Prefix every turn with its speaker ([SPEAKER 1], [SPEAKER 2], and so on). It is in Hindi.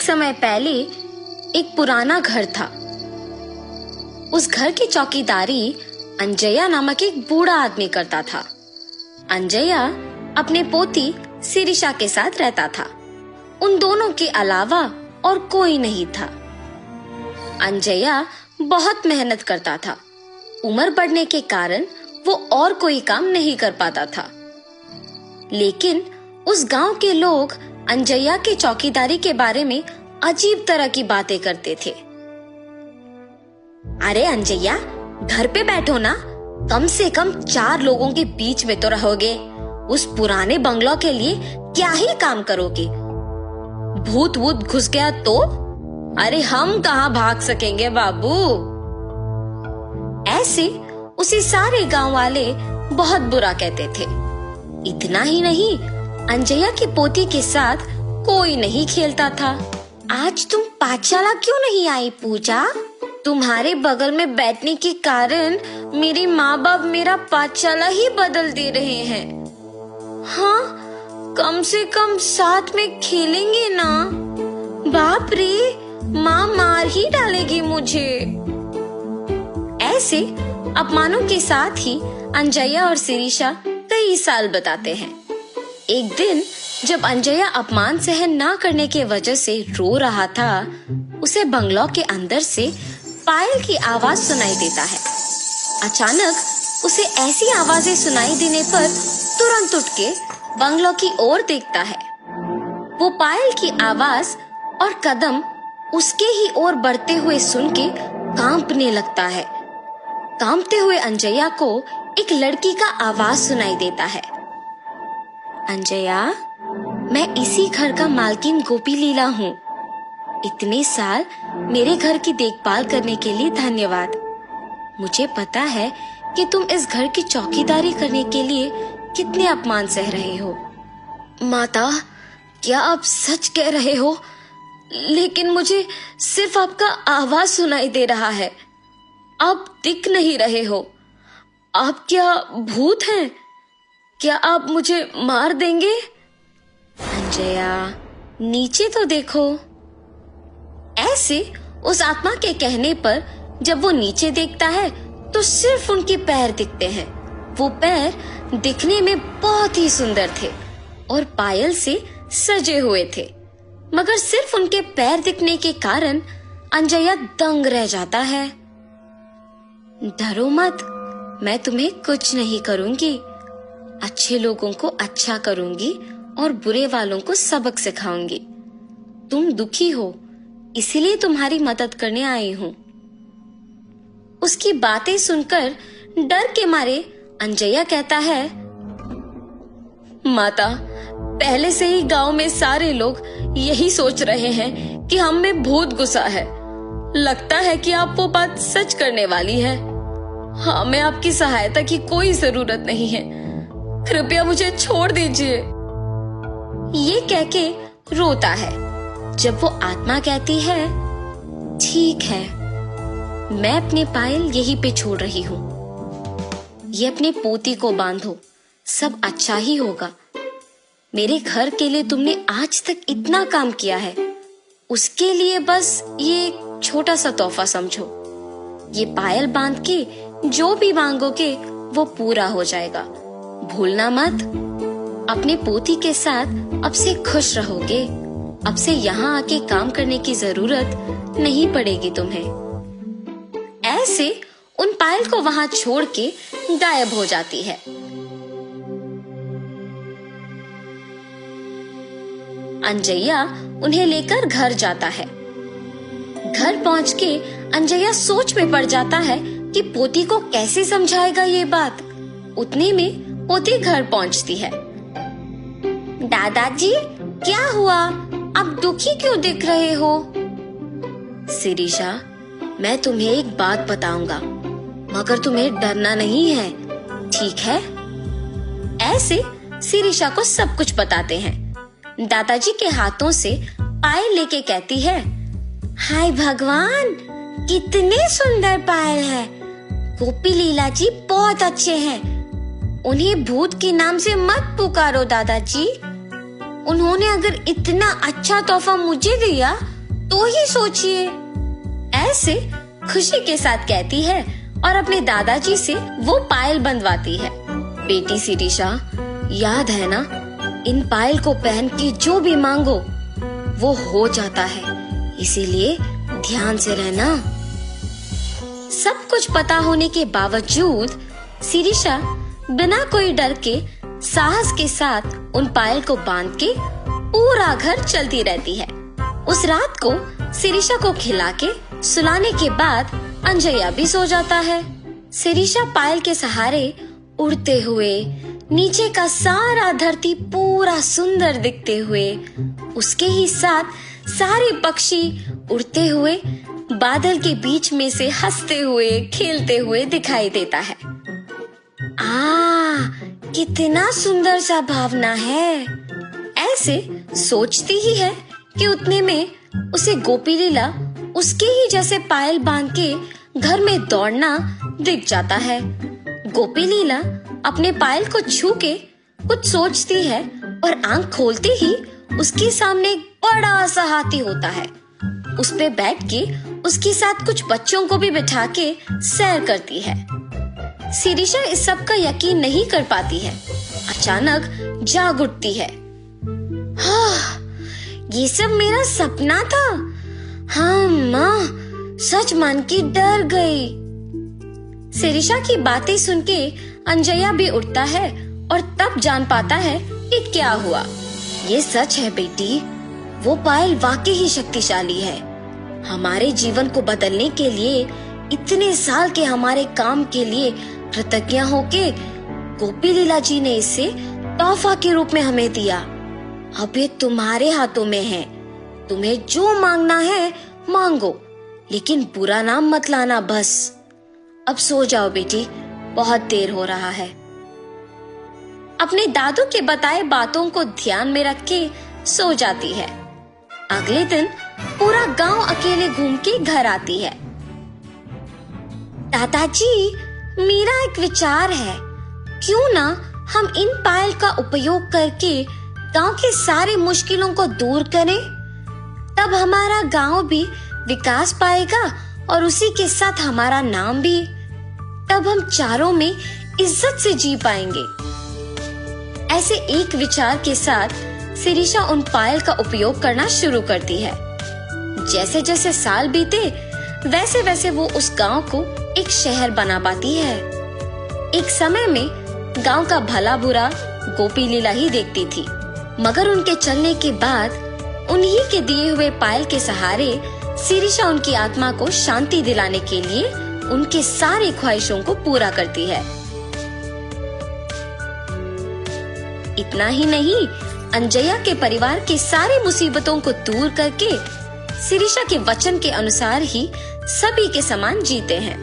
[SPEAKER 1] एक समय पहले एक पुराना घर था। उस घर की चौकीदारी अंजया नामक एक बूढ़ा आदमी करता था। अंजया अपने पोती शिरीषा के साथ रहता था। उन दोनों के अलावा और कोई नहीं था। अंजया बहुत मेहनत करता था। उम्र बढ़ने के कारण वो और कोई काम नहीं कर पाता था। लेकिन उस गांव के लोग अंजया के चौकीदारी के बारे में अजीब तरह की बातें करते थे। अरे अंजया, घर पे बैठो ना, कम से कम 4 लोगों के बीच में तो रहोगे। उस पुराने बंगलो के लिए क्या ही काम करोगे? भूत वूत घुस गया तो? अरे हम कहाँ भाग सकेंगे बाबू। ऐसे उसे सारे गांव वाले बहुत बुरा कहते थे। इतना ही नहीं, अंजया की पोती के साथ कोई नहीं खेलता था। आज तुम पाठशाला क्यों नहीं आई पूजा? तुम्हारे बगल में बैठने के कारण मेरे माँ बाप मेरा पाठशाला ही बदल दे रहे हैं। हाँ, कम से कम साथ में खेलेंगे ना। बाप रे, माँ मार ही डालेगी मुझे। ऐसे अपमानों के साथ ही अंजया और शिरीषा कई साल बताते हैं। एक दिन जब अंजया अपमान सहन ना करने के वजह से रो रहा था, उसे बंगलो के अंदर से पायल की आवाज सुनाई देता है। अचानक उसे ऐसी आवाजें सुनाई देने पर तुरंत उठ के बंगलो की ओर देखता है। वो पायल की आवाज और कदम उसके ही ओर बढ़ते हुए सुन के कांपने लगता है। कांपते हुए अंजया को एक लड़की का आवाज सुनाई देता है। अंजया, मैं इसी घर का मालकिन गोपी लीला हूँ। इतने साल मेरे घर की देखभाल करने के लिए धन्यवाद। मुझे पता है कि तुम इस घर की चौकीदारी करने के लिए कितने अपमान सह रहे हो। माता, क्या आप सच कह रहे हो? लेकिन मुझे सिर्फ आपका आवाज सुनाई दे रहा है। आप दिख नहीं रहे हो। आप क्या भूत हैं? क्या आप मुझे मार देंगे? अंजया, नीचे तो देखो। ऐसे उस आत्मा के कहने पर जब वो नीचे देखता है तो सिर्फ उनके पैर दिखते हैं। वो पैर दिखने में बहुत ही सुंदर थे और पायल से सजे हुए थे, मगर सिर्फ उनके पैर दिखने के कारण अंजया दंग रह जाता है। डरो मत, मैं तुम्हें कुछ नहीं करूंगी। अच्छे लोगों को अच्छा करूंगी और बुरे वालों को सबक सिखाऊंगी। तुम दुखी हो, इसीलिए तुम्हारी मदद करने आई हूँ। उसकी बातें सुनकर डर के मारे अंजया कहता है, माता, पहले से ही गांव में सारे लोग यही सोच रहे हैं कि हम में भूत घुसा है। लगता है कि आप वो बात सच करने वाली है। हमें आपकी सहायता की कोई जरूरत नहीं है। कृपया मुझे छोड़ दीजिए। ये कह के रोता है। जब वो आत्मा कहती है, ठीक है, मैं अपने पायल यहीं पे छोड़ रही हूँ। ये अपने पोती को बांधो, सब अच्छा ही होगा। मेरे घर के लिए तुमने आज तक इतना काम किया है, उसके लिए बस ये एक छोटा सा तोहफा समझो। ये पायल बांध के जो भी मांगोगे वो पूरा हो जाएगा। भूलना मत। अपने पोती के साथ अब से खुश रहोगे। अब से यहाँ आके काम करने की जरूरत नहीं पड़ेगी तुम्हें। ऐसे उन पायल को वहां छोड़ के गायब हो जाती है। अंजया उन्हें लेकर घर जाता है। घर पहुंच के अंजया सोच में पड़ जाता है कि पोती को कैसे समझाएगा ये बात। उतने में पोती घर पहुंचती है। दादाजी, क्या हुआ? आप दुखी क्यों दिख रहे हो? शिरीषा, मैं तुम्हें एक बात बताऊंगा, मगर तुम्हें डरना नहीं है, ठीक है? ऐसे शिरीषा को सब कुछ बताते हैं। दादाजी के हाथों से पायल लेके कहती है, हाय भगवान, कितने सुंदर पायल है। गोपी लीला जी बहुत अच्छे हैं। उन्हें भूत के नाम से मत पुकारो दादाजी। उन्होंने अगर इतना अच्छा तोहफा मुझे दिया तो ही सोचिए। ऐसे खुशी के साथ कहती है और अपने दादाजी से वो पायल बंधवाती है। बेटी शिरीषा, याद है ना, इन पायल को पहन के जो भी मांगो वो हो जाता है, इसीलिए ध्यान से रहना। सब कुछ पता होने के बावजूद शिरीषा बिना कोई डर के साहस के साथ उन पायल को बांध के पूरा घर चलती रहती है। उस रात को शिरीषा को खिला के सुलाने के बाद अंजया भी सो जाता है। शिरीषा पायल के सहारे उड़ते हुए नीचे का सारा धरती पूरा सुंदर दिखते हुए, उसके ही साथ सारे पक्षी उड़ते हुए बादल के बीच में से हंसते हुए खेलते हुए दिखाई देता है। कितना सुंदर सा भावना है। ऐसे सोचती ही है कि उतने में उसे गोपी लीला उसके ही जैसे पायल बांध के घर में दौड़ना दिख जाता है। गोपी लीला अपने पायल को छू के कुछ सोचती है और आंख खोलते ही उसके सामने एक बड़ा सा हाथी होता है। उस पे बैठ के उसके साथ कुछ बच्चों को भी बिठा के सैर करती है। शिरीषा इस सब का यकीन नहीं कर पाती है। अचानक जाग उठती है। ये सब मेरा सपना था। हाँ माँ, सच मान के डर गई। शिरीषा की बातें सुन के अंजया भी उठता है और तब जान पाता है कि क्या हुआ। ये सच है बेटी, वो पायल वाकई ही शक्तिशाली है। हमारे जीवन को बदलने के लिए, इतने साल के हमारे काम के लिए कृतज्ञ होके गोपी लीला जी ने इसे तोहफा के रूप में हमें दिया। अब ये तुम्हारे हाथों में है। तुम्हें जो मांगना है मांगो, लेकिन बुरा नाम मत लाना बस। अब सो जाओ बेटी, बहुत देर हो रहा है। अपने दादू के बताए बातों को ध्यान में रख के सो जाती है। अगले दिन पूरा गांव अकेले घूम के घर आती है। दादाजी, मेरा एक विचार है, क्यों ना हम इन पायल का उपयोग करके गांव के सारे मुश्किलों को दूर करें। तब हमारा गांव भी विकास पाएगा और उसी के साथ हमारा नाम भी। तब हम चारों में इज्जत से जी पाएंगे। ऐसे एक विचार के साथ शिरीषा उन पायल का उपयोग करना शुरू करती है। जैसे जैसे साल बीते वैसे वैसे वो उस गांव को एक शहर बना पाती है। एक समय में गांव का भला बुरा गोपी लीला ही देखती थी, मगर उनके चलने के बाद उन्हीं के दिए हुए पायल के सहारे शिरीषा उनकी आत्मा को शांति दिलाने के लिए उनके सारे ख्वाहिशों को पूरा करती है। इतना ही नहीं, अंजया के परिवार के सारे मुसीबतों को दूर करके शिरीषा के वचन के अनुसार ही सभी के समान जीते हैं।